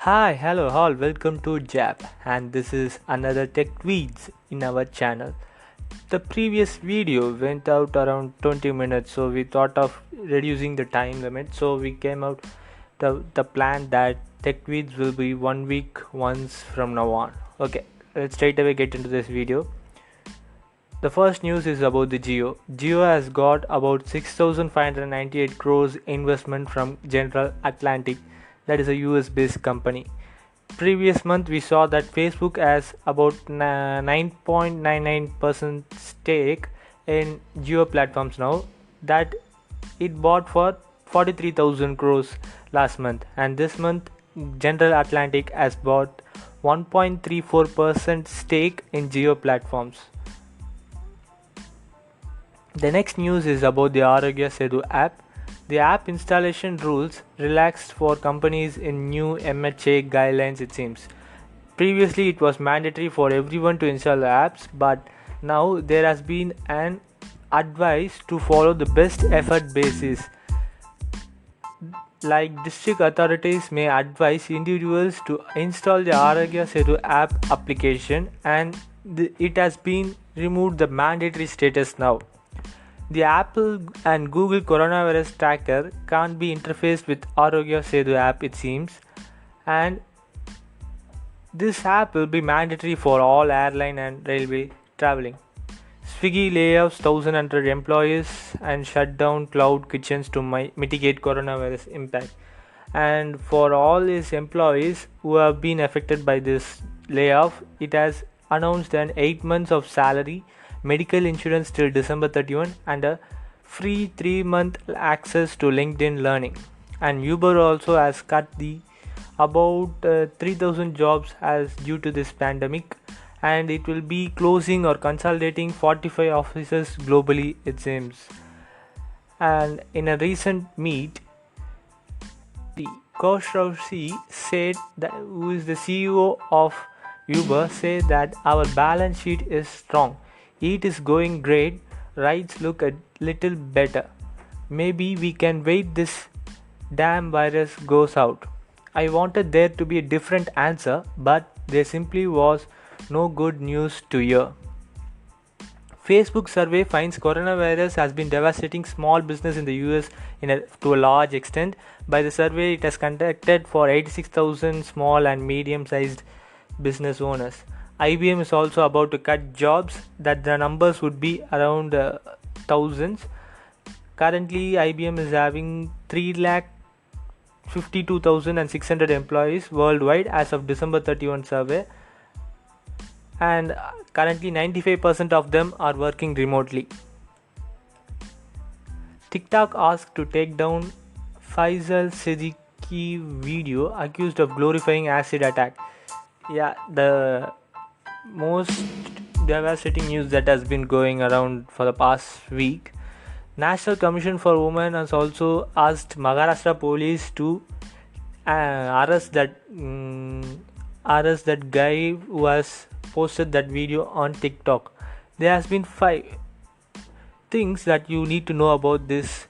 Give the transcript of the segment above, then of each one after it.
Hi, hello, all. Welcome to Jab, and this is another Tech Tweets in our channel. The previous video went out around 20 minutes, so we thought of reducing the time limit. So we came out the plan that Tech Tweets will be 1 week once from now on. Okay, let's straight away get into this video. The first news is about the Jio. Jio has got about 6,598 crores investment from General Atlantic, that is a US based company. Previous month we saw that Facebook has about 9.99% stake in Jio platforms now, that it bought for 43,000 crores last month, and this month General Atlantic has bought 1.34% stake in Jio platforms. The next news is about the Arogya Setu app. The app installation rules relaxed for companies in new MHA guidelines, it seems. Previously, it was mandatory for everyone to install the apps, but now there has been an advice to follow the best effort basis. Like district authorities may advise individuals to install the Arogya Setu app application, and it has been removed the mandatory status now. The Apple and Google coronavirus tracker can't be interfaced with Arogya Setu app, it seems, and this app will be mandatory for all airline and railway traveling. Swiggy layoffs 1,100 employees and shut down cloud kitchens to mitigate coronavirus impact. And for all its employees who have been affected by this layoff, it has announced an 8 months of salary, medical insurance till December 31, and a free 3-month access to LinkedIn Learning. And Uber also has cut the about 3,000 jobs as due to this pandemic, and it will be closing or consolidating 45 offices globally, it seems. And in a recent meet, Khosrowshahi said that, who is the CEO of Uber, said that our balance sheet is strong. It is going great. Rides look a little better. Maybe we can wait this damn virus goes out. I wanted there to be a different answer, but there simply was no good news to hear. Facebook survey finds coronavirus has been devastating small business in the US to a large extent. By the survey, it has conducted for 86,000 small and medium-sized business owners. IBM is also about to cut jobs, that the numbers would be around thousands. Currently, IBM is having 3,52,600 employees worldwide as of December 31 survey, and currently 95% of them are working remotely. TikTok asked to take down Faisal Siddiqui video accused of glorifying acid attack. Yeah, the most devastating news that has been going around for the past week. National Commission for Women has also asked Maharashtra police to arrest that guy who has posted that video on TikTok. There has been 5 things that you need to know about this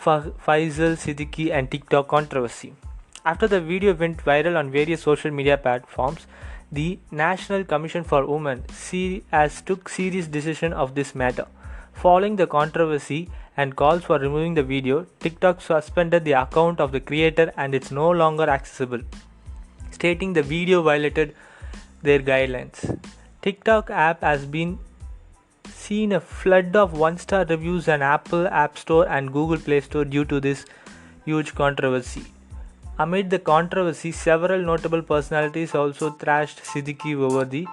Faisal Siddiqui and TikTok controversy. After the video went viral on various social media platforms, the National Commission for Women has took serious decision of this matter. Following the controversy and calls for removing the video, TikTok suspended the account of the creator and it's no longer accessible, stating the video violated their guidelines. TikTok app has been seen a flood of 1-star reviews on Apple App Store and Google Play Store due to this huge controversy. Amid the controversy, several notable personalities also thrashed Siddiqui over the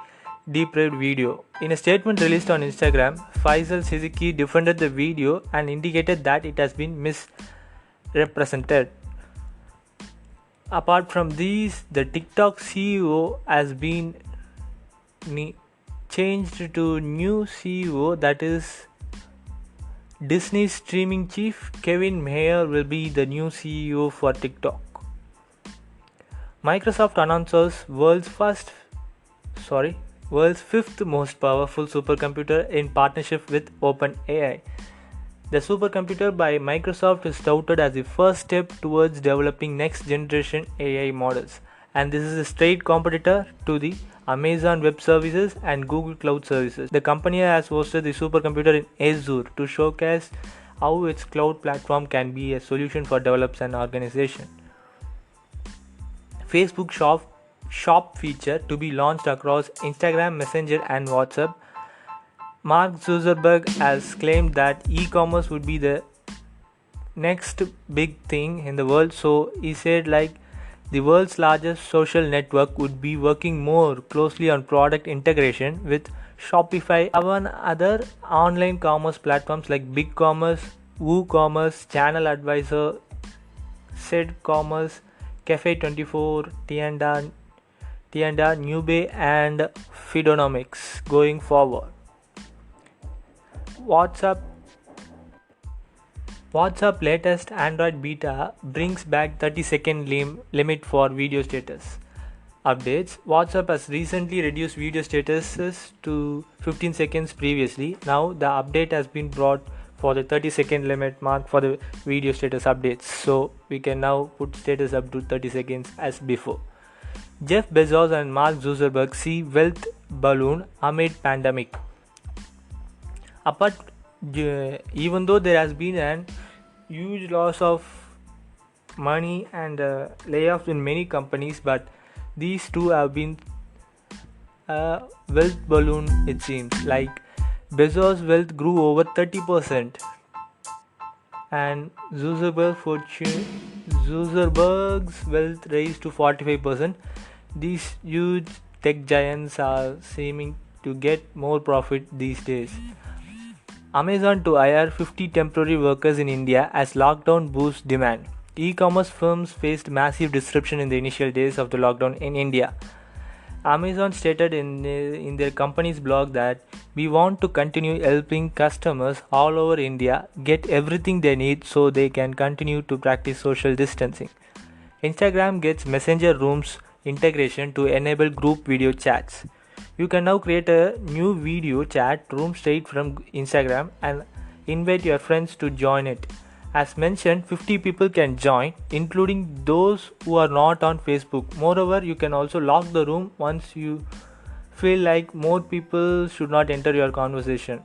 depraved video. In a statement released on Instagram, Faisal Siddiqui defended the video and indicated that it has been misrepresented. Apart from these, the TikTok CEO has been changed to new CEO, that is Disney's streaming chief Kevin Mayer will be the new CEO for TikTok. Microsoft announces world's 5th most powerful supercomputer in partnership with OpenAI. The supercomputer by Microsoft is touted as the first step towards developing next generation AI models, and this is a straight competitor to the Amazon Web Services and Google Cloud Services. The company has hosted the supercomputer in Azure to showcase how its cloud platform can be a solution for developers and organizations. Facebook Shop feature to be launched across Instagram, Messenger, and WhatsApp. Mark Zuckerberg has claimed that e-commerce would be the next big thing in the world. So he said the world's largest social network would be working more closely on product integration with Shopify and other online commerce platforms like BigCommerce, WooCommerce, Channel Advisor, Said Commerce, Cafe24, Tienda, Nube, and Feedonomics going forward. WhatsApp latest Android beta brings back 30-second limit for video status updates. WhatsApp has recently reduced video statuses to 15 seconds previously. Now the update has been brought for the 30-second limit mark for the video status updates. So we can now put status up to 30 seconds as before. Jeff Bezos and Mark Zuckerberg see wealth balloon amid pandemic. Even though there has been an huge loss of money and layoffs in many companies, but these two have been a wealth balloon, it seems. Like Bezos' wealth grew over 30% and Zuckerberg's wealth raised to 45%. These huge tech giants are seeming to get more profit these days. Amazon to hire 50 temporary workers in India as lockdown boosts demand. E-commerce firms faced massive disruption in the initial days of the lockdown in India. Amazon stated in their company's blog that we want to continue helping customers all over India get everything they need so they can continue to practice social distancing. Instagram gets Messenger Rooms integration to enable group video chats. You can now create a new video chat room straight from Instagram and invite your friends to join it. As mentioned, 50 people can join, including those who are not on Facebook. Moreover, you can also lock the room once you feel like more people should not enter your conversation.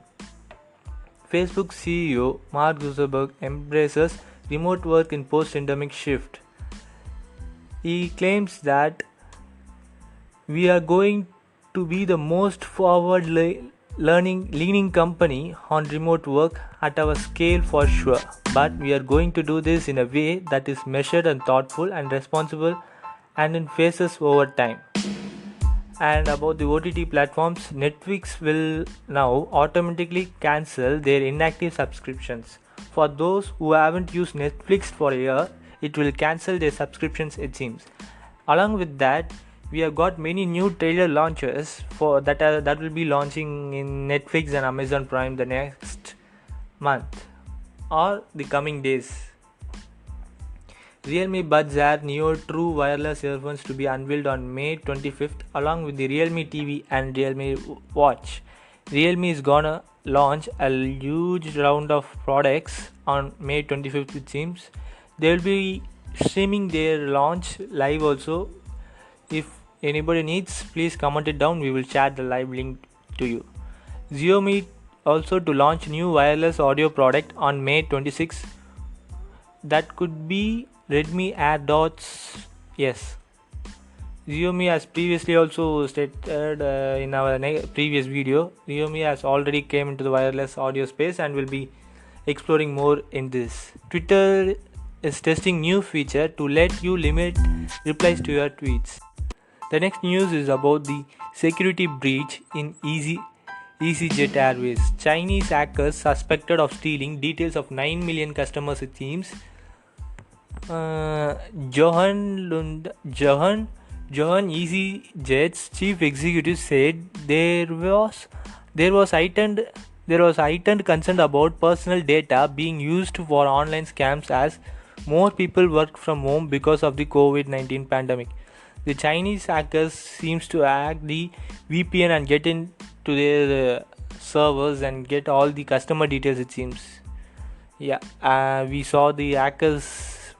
Facebook CEO Mark Zuckerberg embraces remote work in post-pandemic shift. He claims that we are going to be the most leaning company on remote work at our scale for sure, but we are going to do this in a way that is measured and thoughtful and responsible and in phases over time. And about the OTT platforms, Netflix will now automatically cancel their inactive subscriptions. For those who haven't used Netflix for a year, it will cancel their subscriptions, it seems. Along with that, we have got many new trailer launches for that will be launching in Netflix and Amazon Prime the next month or the coming days. Realme Buds Air Neo True Wireless Earphones to be unveiled on May 25th along with the Realme TV and Realme Watch. Realme is gonna launch a huge round of products on May 25th, it seems. They will be streaming their launch live also. If anybody needs, please comment it down, we will share the live link to you. Xiaomi also to launch new wireless audio product on May 26. That could be Redmi Air Dots. Yes, Xiaomi has previously also stated in our previous video, Xiaomi has already came into the wireless audio space and will be exploring more in this. Twitter is testing new feature to let you limit replies to your tweets. The next news is about the security breach in EasyJet Airways. Chinese hackers suspected of stealing details of 9 million customers, it seems. Johan EasyJet's chief executive said there was heightened concern about personal data being used for online scams as more people work from home because of the COVID-19 pandemic. The Chinese hackers seems to hack the VPN and get into their servers and get all the customer details, it seems. We saw the hackers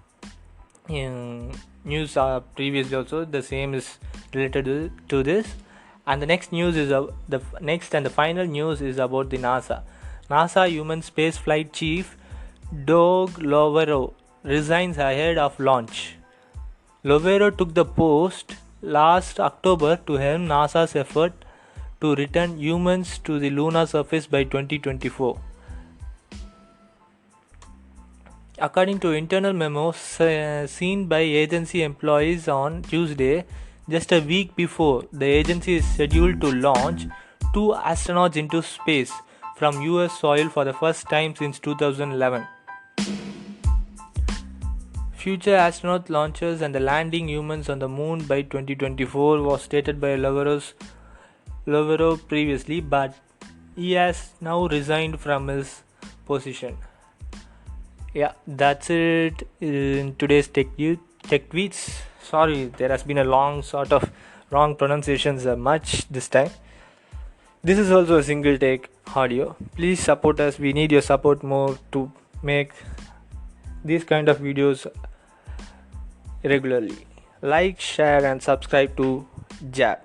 news previously also. The same is related to this. And the next news is the next and the final news is about the NASA human space flight chief Doug Lovero resigns ahead of launch. Lovero took the post last October to helm NASA's effort to return humans to the lunar surface by 2024. According to internal memos seen by agency employees on Tuesday, just a week before, the agency is scheduled to launch 2 astronauts into space from US soil for the first time since 2011. Future astronaut launches and the landing humans on the moon by 2024 was stated by Lovero previously, but he has now resigned from his position. Yeah, that's it in today's tech tweets. Sorry, there has been a long sort of wrong pronunciations much this time. This is also a single take audio. Please support us. We need your support more to make these kind of videos regularly. Like, share and subscribe to Jab.